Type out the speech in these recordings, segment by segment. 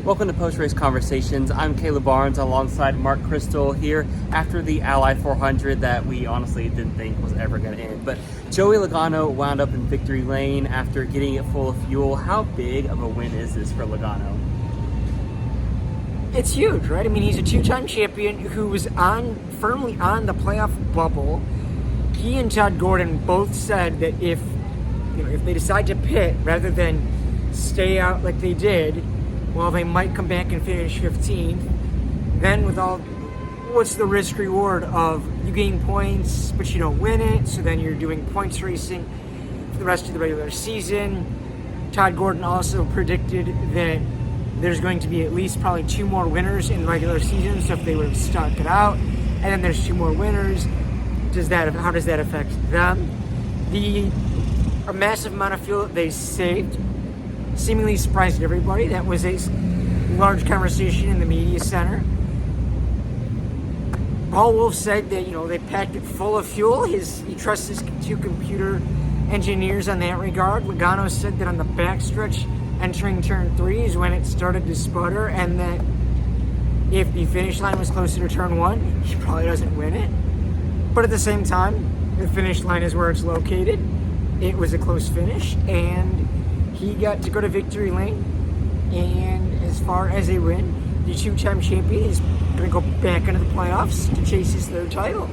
Welcome to Post-Race Conversations. I'm Caleb Barnes alongside Mark Kristl here after the Ally 400 that we honestly didn't think was ever going to end. But Joey Logano wound up in victory lane after getting it full of fuel. How big of a win is this for Logano? It's huge, right? I mean, he's a two-time champion who was firmly on the playoff bubble. He and Todd Gordon both said that if they decide to pit rather than stay out like they did, well, they might come back and finish 15th. Then what's the risk reward of you gain points but you don't win it? So then you're doing points racing for the rest of the regular season. Todd Gordon also predicted that there's going to be at least probably 2 more winners in the regular season. So if they would have stuck it out, and then there's 2 more winners, how does that affect them? A massive amount of fuel that they saved seemingly surprised everybody. That was a large conversation in the media center. Paul Wolfe said that they packed it full of fuel. He trusts his 2 computer engineers on that regard. Logano said that on the backstretch entering turn 3 is when it started to sputter, and that if the finish line was closer to turn 1, he probably doesn't win it. But at the same time, the finish line is where it's located. It was a close finish, and he got to go to victory lane. And as far as a win, the 2-time champion is going to go back into the playoffs to chase his 3rd title.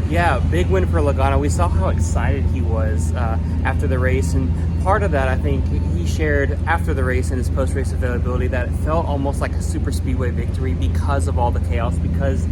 Yeah, big win for Logano. We saw how excited he was after the race, and part of that, I think, he shared after the race in his post-race availability that it felt almost like a super speedway victory because of all the chaos, because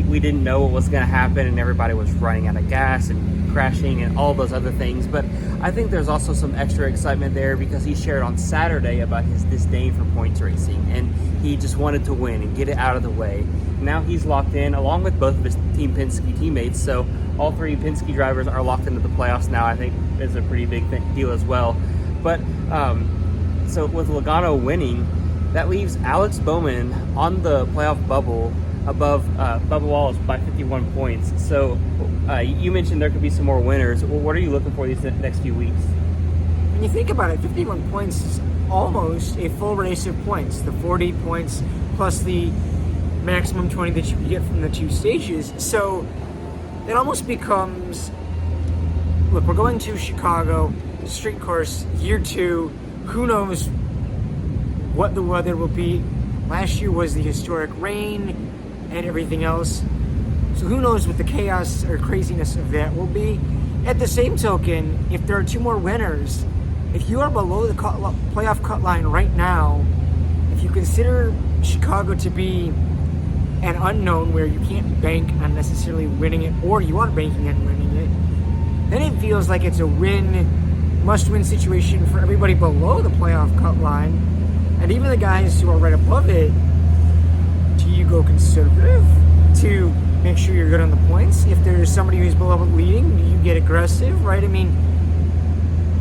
we didn't know what was going to happen and everybody was running out of gas and crashing and all those other things. But I think there's also some extra excitement there because he shared on Saturday about his disdain for points racing, and he just wanted to win and get it out of the way. Now he's locked in along with both of his Team Penske teammates, so all 3 Penske drivers are locked into the playoffs now. I think is a pretty big deal as well. But so with Logano winning, that leaves Alex Bowman on the playoff bubble above Bubba Wallace by 51 points. So you mentioned there could be some more winners. Well, what are you looking for these next few weeks? When you think about it, 51 points is almost a full race of points. The 40 points plus the maximum 20 that you can get from the 2 stages. So it almost becomes, look, we're going to Chicago, street course, year 2. Who knows what the weather will be? Last year was the historic rain and everything else. So who knows what the chaos or craziness of that will be. At the same token, if there are 2 more winners, if you are below the playoff cut line right now, if you consider Chicago to be an unknown where you can't bank on necessarily winning it, or you are banking on winning it, then it feels like it's a must-win situation for everybody below the playoff cut line. And even the guys who are right above it, do you go conservative to make sure you're good on the points? If there's somebody who's below leading, do you get aggressive, right? I mean,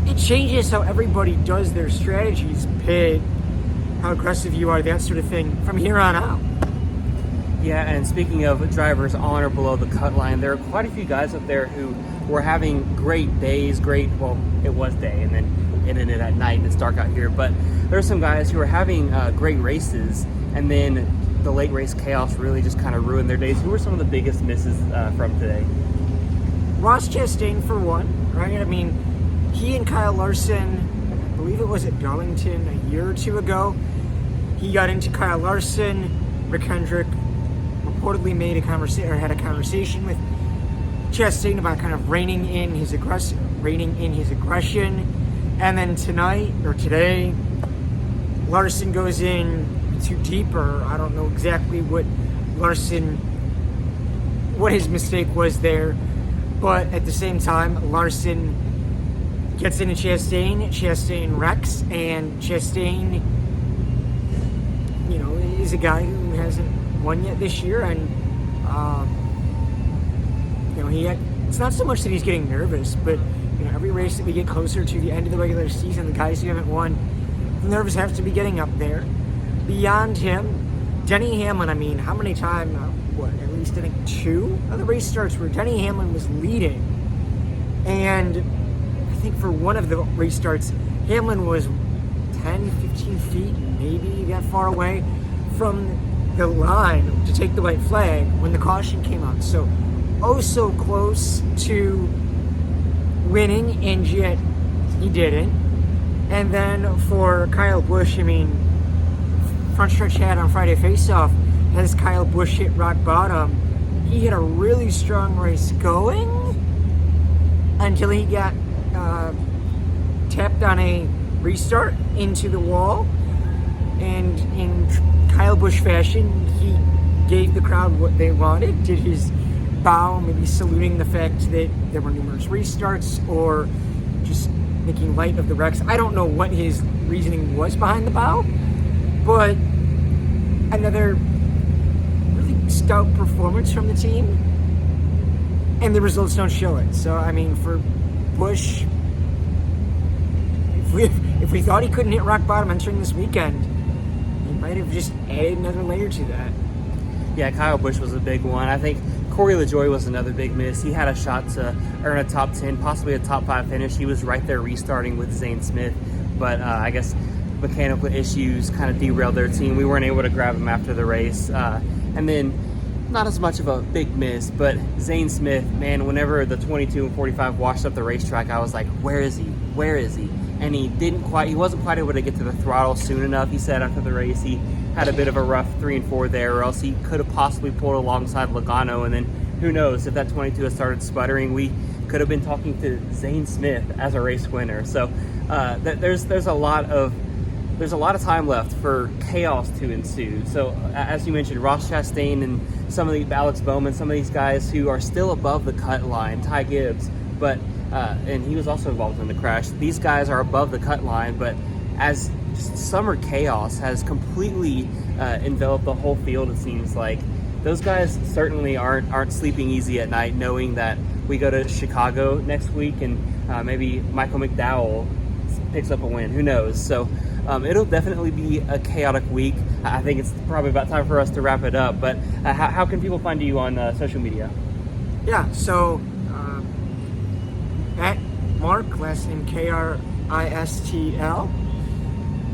it changes how everybody does their strategies, pit, how aggressive you are, that sort of thing, from here on out. Yeah, and speaking of drivers on or below the cut line, there are quite a few guys up there who were having great days, well, it was day, and then it ended at night, and it's dark out here, but there are some guys who are having great races, and then the late race chaos really just kind of ruined their days. Who were some of the biggest misses from today? Ross Chastain, for one, right? I mean, he and Kyle Larson, I believe it was at Darlington a year or 2 ago, he got into Kyle Larson. Rick Hendrick reportedly had a conversation with Chastain about kind of reining in his aggression. And then today, Larson goes in too deep, or I don't know exactly what his mistake was there. But at the same time, Larson gets into Chastain wrecks, and Chastain, is a guy who hasn't won yet this year, and it's not so much that he's getting nervous, but every race that we get closer to the end of the regular season, the guys who haven't won, the nerves have to be getting up there. Beyond him, Denny Hamlin, I mean, how many times, at least I think 2 of the race starts where Denny Hamlin was leading, and I think for one of the restarts, Hamlin was 10, 15 feet, maybe that far away from the line to take the white flag when the caution came out. So, oh so close to winning, and yet he didn't. And then for Kyle Busch, I mean, Frontstretch had on Friday Faceoff, as Kyle Busch hit rock bottom, he had a really strong race going until he got tapped on a restart into the wall. And in Kyle Busch fashion, he gave the crowd what they wanted, did his bow, maybe saluting the fact that there were numerous restarts or just making light of the wrecks. I don't know what his reasoning was behind the bow, but another really stout performance from the team, and the results don't show it. So, I mean, for Busch, if we thought he couldn't hit rock bottom entering this weekend, he might have just added another layer to that. Yeah, Kyle Busch was a big one. I think Corey LaJoie was another big miss. He had a shot to earn a top 10, possibly a top 5 finish. He was right there restarting with Zane Smith, but I guess mechanical issues kind of derailed their team. We weren't able to grab him after the race. And then not as much of a big miss, but Zane Smith, man, whenever the 22 and 45 washed up the racetrack, I was like, where is he? Where is he? And he wasn't quite able to get to the throttle soon enough. He said after the race he had a bit of a rough 3 and 4 there, or else he could have possibly pulled alongside Logano, and then who knows, if that 22 had started sputtering, we could have been talking to Zane Smith as a race winner. So there's a lot of time left for chaos to ensue. So as you mentioned, Ross Chastain and some of the Alex Bowman, some of these guys who are still above the cut line, Ty Gibbs, but and he was also involved in the crash. These guys are above the cut line, but as summer chaos has completely enveloped the whole field, it seems like those guys certainly aren't sleeping easy at night, knowing that we go to Chicago next week and maybe Michael McDowell picks up a win. Who knows? So it'll definitely be a chaotic week. I think it's probably about time for us to wrap it up. But how can people find you on social media? Yeah, so at Mark, last name Kristl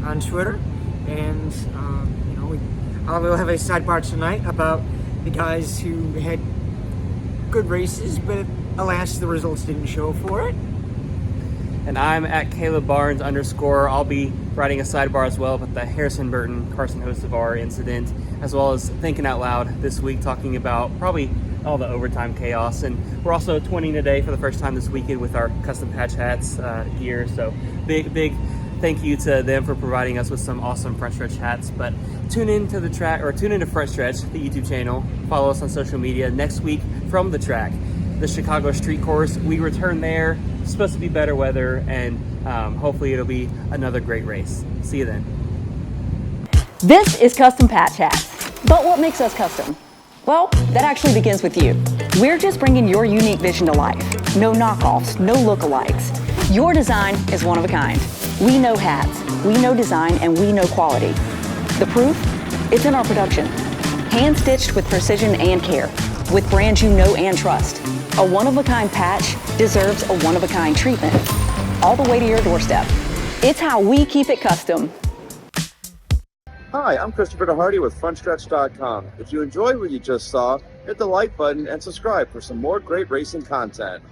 on Twitter, and we'll have a sidebar tonight about the guys who had good races, but alas, the results didn't show for it. And I'm at Caleb Barnes _. I'll be writing a sidebar as well about the Harrison Burton, Carson Hocevar incident, as well as Thinking Out Loud this week, talking about probably all the overtime chaos. And we're also twinning today for the first time this weekend with our custom patch hats gear. So big thank you to them for providing us with some awesome Frontstretch hats. But tune into Frontstretch, the YouTube channel. Follow us on social media. Next week from the track, the Chicago Street Course, we return there. It's supposed to be better weather, and hopefully it'll be another great race. See you then. This is Custom Patch Hats. But what makes us custom? Well, that actually begins with you. We're just bringing your unique vision to life. No knockoffs, no lookalikes. Your design is one of a kind. We know hats, we know design, and we know quality. The proof? It's in our production. Hand-stitched with precision and care, with brands you know and trust. A one-of-a-kind patch deserves a one-of-a-kind treatment, all the way to your doorstep. It's how we keep it custom. Hi, I'm Christopher DeHardy with Frontstretch.com. If you enjoyed what you just saw, hit the like button and subscribe for some more great racing content.